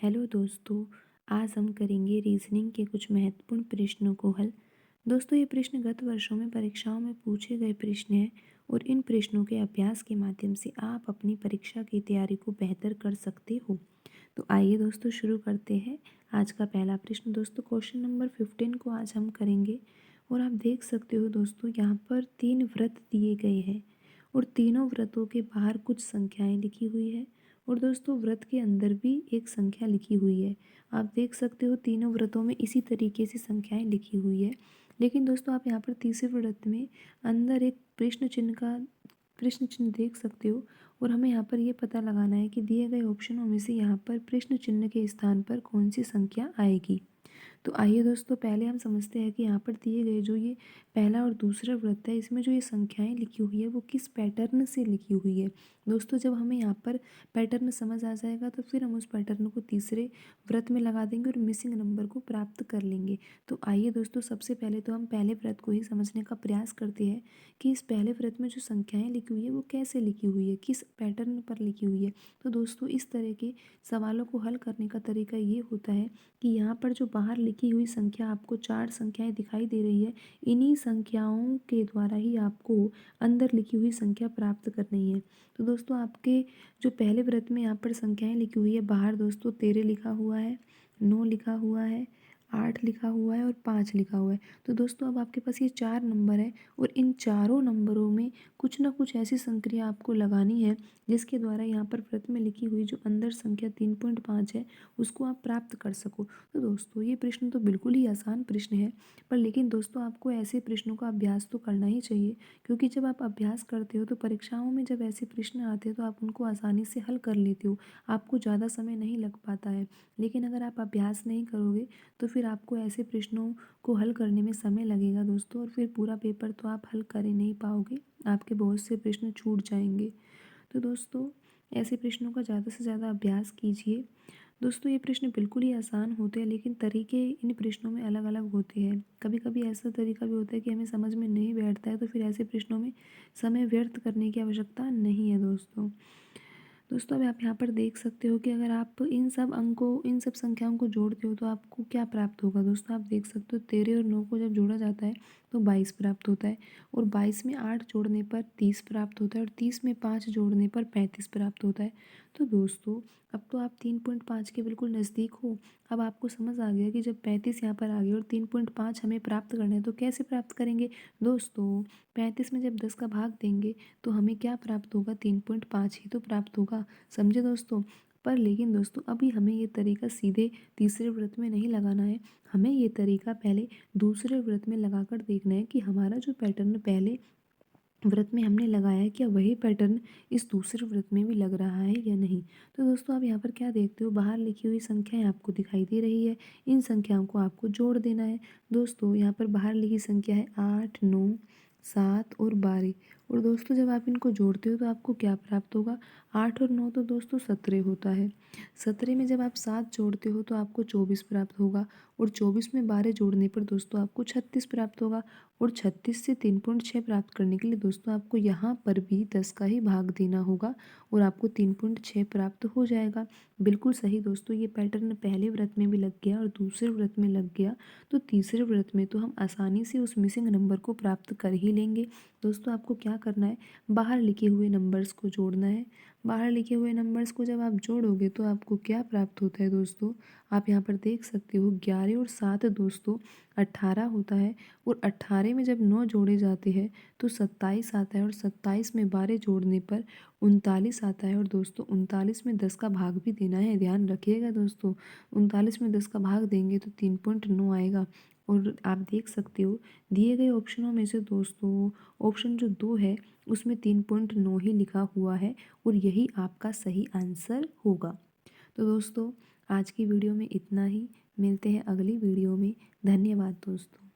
Hello दोस्तों, आज हम करेंगे रीजनिंग के कुछ महत्वपूर्ण प्रश्नों को हल। दोस्तों, ये प्रश्न गत वर्षों में परीक्षाओं में पूछे गए प्रश्न हैं और इन प्रश्नों के अभ्यास के माध्यम से आप अपनी परीक्षा की तैयारी को बेहतर कर सकते हो। तो आइए दोस्तों शुरू करते हैं। आज का पहला प्रश्न दोस्तों क्वेश्चन नंबर 15 को आज हम करेंगे और आप देख सकते हो दोस्तों यहाँ पर 3 व्रत दिए गए हैं और तीनों व्रतों के बाहर कुछ संख्याएं लिखी हुई है और दोस्तों व्रत के अंदर भी एक संख्या लिखी हुई है। आप देख सकते हो तीनों व्रतों में इसी तरीके से संख्याएं लिखी हुई है। लेकिन दोस्तों आप यहाँ पर तीसरे व्रत में अंदर एक प्रश्न चिन्ह देख सकते हो और हमें यहाँ पर ये पता लगाना है कि दिए गए ऑप्शनों में से यहाँ पर प्रश्न चिन्ह के स्थान पर कौन सी संख्या आएगी। तो आइए दोस्तों पहले हम समझते हैं कि यहाँ पर दिए गए जो ये पहला और दूसरा व्रत है इसमें जो ये संख्याएं लिखी हुई है वो किस पैटर्न से लिखी हुई है। दोस्तों जब हमें यहाँ पर पैटर्न समझ आ जाएगा तो फिर हम उस पैटर्न को तीसरे व्रत में लगा देंगे और मिसिंग नंबर को प्राप्त कर लेंगे। तो आइए दोस्तों सबसे पहले तो हम पहले व्रत को ही समझने का प्रयास करते हैं कि इस पहले व्रत में जो संख्याएं लिखी हुई है वो कैसे लिखी हुई है, किस पैटर्न पर लिखी हुई है। तो दोस्तों इस तरह के सवालों को हल करने का तरीका ये होता है कि यहाँ पर जो बाहर लिखी हुई संख्या आपको 4 संख्याएं दिखाई दे रही है, इन्हीं संख्याओं के द्वारा ही आपको अंदर लिखी हुई संख्या प्राप्त करनी है। तो दोस्तों आपके जो पहले व्रत में यहाँ पर संख्याएं लिखी हुई है, बाहर दोस्तों 13 लिखा हुआ है, 9 लिखा हुआ है, 8 लिखा हुआ है और 5 लिखा हुआ है। तो दोस्तों अब आपके पास ये 4 नंबर है और इन चारों नंबरों में कुछ ना कुछ ऐसी संक्रिया आपको लगानी है जिसके द्वारा यहाँ पर व्रत में लिखी हुई जो अंदर संख्या 3.5 है उसको आप प्राप्त कर सको। तो दोस्तों ये प्रश्न तो बिल्कुल ही आसान प्रश्न है, पर लेकिन दोस्तों आपको ऐसे प्रश्नों का अभ्यास तो करना ही चाहिए, क्योंकि जब आप अभ्यास करते हो तो परीक्षाओं में जब ऐसे प्रश्न आते हैं तो आप उनको आसानी से हल कर लेते हो, आपको ज़्यादा समय नहीं लग पाता है। लेकिन अगर आप अभ्यास नहीं करोगे तो फिर आपको ऐसे प्रश्नों को हल करने में समय लगेगा दोस्तों, और फिर पूरा पेपर तो आप हल कर ही नहीं पाओगे, आपके बहुत से प्रश्न छूट जाएंगे। तो दोस्तों ऐसे प्रश्नों का ज़्यादा से ज़्यादा अभ्यास कीजिए। दोस्तों ये प्रश्न बिल्कुल ही आसान होते हैं, लेकिन तरीके इन प्रश्नों में अलग अलग होते हैं। कभी कभी ऐसा तरीका भी होता है कि हमें समझ में नहीं बैठता है, तो फिर ऐसे प्रश्नों में समय व्यर्थ करने की आवश्यकता नहीं है दोस्तों। दोस्तों अब आप यहाँ पर देख सकते हो कि अगर आप इन सब संख्याओं को जोड़ते हो तो आपको क्या प्राप्त होगा। दोस्तों आप देख सकते हो 13 और 9 को जब जोड़ा जाता है तो 22 प्राप्त होता है, और 22 में 8 जोड़ने पर 30 प्राप्त होता है, और 30 में 5 जोड़ने पर 35 प्राप्त होता है। तो दोस्तों अब तो आप 3.5 के बिल्कुल नज़दीक हो। अब आपको समझ आ गया कि जब 35 यहाँ पर आ गया और 3.5 हमें प्राप्त करना है तो कैसे प्राप्त करेंगे। दोस्तों 35 में जब 10 का भाग देंगे तो हमें क्या प्राप्त होगा, 3.5 ही तो प्राप्त होगा। समझे दोस्तों। पर लेकिन दोस्तों अभी हमें ये तरीका सीधे तीसरे व्रत में नहीं लगाना है, हमें ये तरीका पहले दूसरे व्रत में लगाकर देखना है कि हमारा जो पैटर्न पहले व्रत में हमने लगाया है क्या वही पैटर्न इस दूसरे व्रत में भी लग रहा है या नहीं। तो दोस्तों आप यहाँ पर क्या देखते हो, बाहर लिखी हुई संख्याएं आपको दिखाई दे रही है, इन संख्याओं को आपको जोड़ देना है। दोस्तों यहाँ पर बाहर लिखी संख्या है 8, 9, 7 और 12, और दोस्तों जब आप इनको जोड़ते हो तो आपको क्या प्राप्त होगा, 8 और 9 तो दोस्तों 17 होता है। 17 में जब आप 7 जोड़ते हो तो आपको 24 प्राप्त होगा, और 24 में 12 जोड़ने पर दोस्तों आपको 36 प्राप्त होगा, और 36 से 3.6 प्राप्त करने के लिए दोस्तों आपको यहाँ पर भी 10 का ही भाग देना होगा और आपको 3.6 प्राप्त हो जाएगा। बिल्कुल सही दोस्तों, ये पैटर्न पहले व्रत में भी लग गया और दूसरे व्रत में लग गया, तो तीसरे व्रत में तो हम आसानी से उस मिसिंग नंबर को प्राप्त कर ही लेंगे। दोस्तों आपको क्या करना है, बाहर लिखे हुए नंबर्स को जोड़ना है। बाहर लिखे हुए नंबर्स को जब आप जोड़ोगे तो आपको क्या प्राप्त होता है दोस्तों, आप यहाँ पर देख सकते हो 11 और 7 दोस्तों 18 होता है, और 18 में जब 9 जोड़े जाते हैं तो 27 आता है, और 27 में 12 जोड़ने पर 39 आता है, और दोस्तों 39 में 10 का भाग भी देना है, ध्यान रखिएगा दोस्तों। 39 में 10 का भाग देंगे तो 3.9 आएगा। और आप देख सकते हो दिए गए ऑप्शनों में से दोस्तों ऑप्शन जो 2 है उसमें 3.9 ही लिखा हुआ है, और यही आपका सही आंसर होगा। तो दोस्तों आज की वीडियो में इतना ही, मिलते हैं अगली वीडियो में। धन्यवाद दोस्तों।